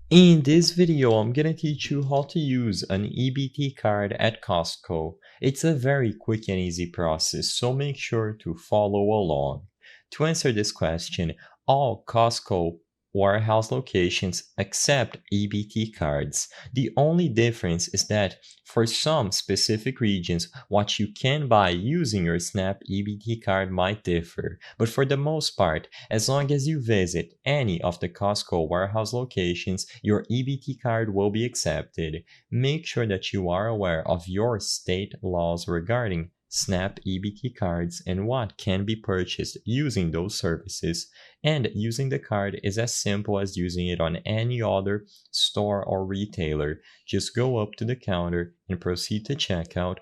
In this video, I'm gonna teach you how to use an EBT card at Costco. It's a very quick and easy process, so make sure to follow along. To answer this question, all Costco warehouse locations accept EBT cards. The only difference is that for some specific regions, what you can buy using your SNAP EBT card might differ. But for the most part, as long as you visit any of the Costco warehouse locations, your EBT card will be accepted. Make sure that you are aware of your state laws regarding SNAP EBT cards and what can be purchased using those services. And using the card is as simple as using it on any other store or retailer. Just go up to the counter and proceed to checkout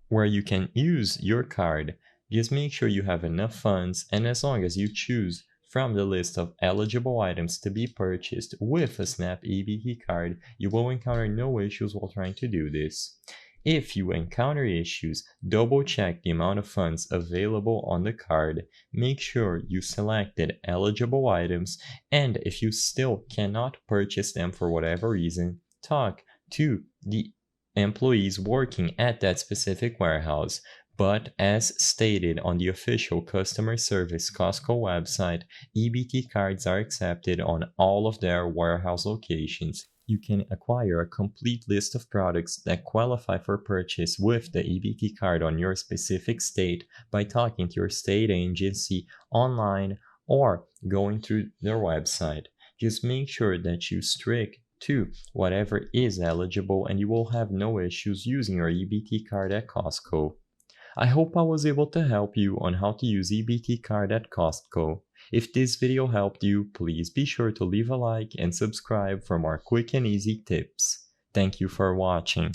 where you can use your card. Just make sure you have enough funds, and as long as you choose from the list of eligible items to be purchased with a SNAP EBT card, you will encounter no issues while trying to do this. If you encounter issues, double check the amount of funds available on the card, make sure you selected eligible items, and if you still cannot purchase them for whatever reason, talk to the employees working at that specific warehouse. But as stated on the official customer service Costco website, EBT cards are accepted on all of their warehouse locations. You can acquire a complete list of products that qualify for purchase with the EBT card on your specific state by talking to your state agency online or going through their website. Just make sure that you stick to whatever is eligible and you will have no issues using your EBT card at Costco. I hope I was able to help you on how to use EBT card at Costco. If this video helped you, please be sure to leave a like and subscribe for more quick and easy tips. Thank you for watching.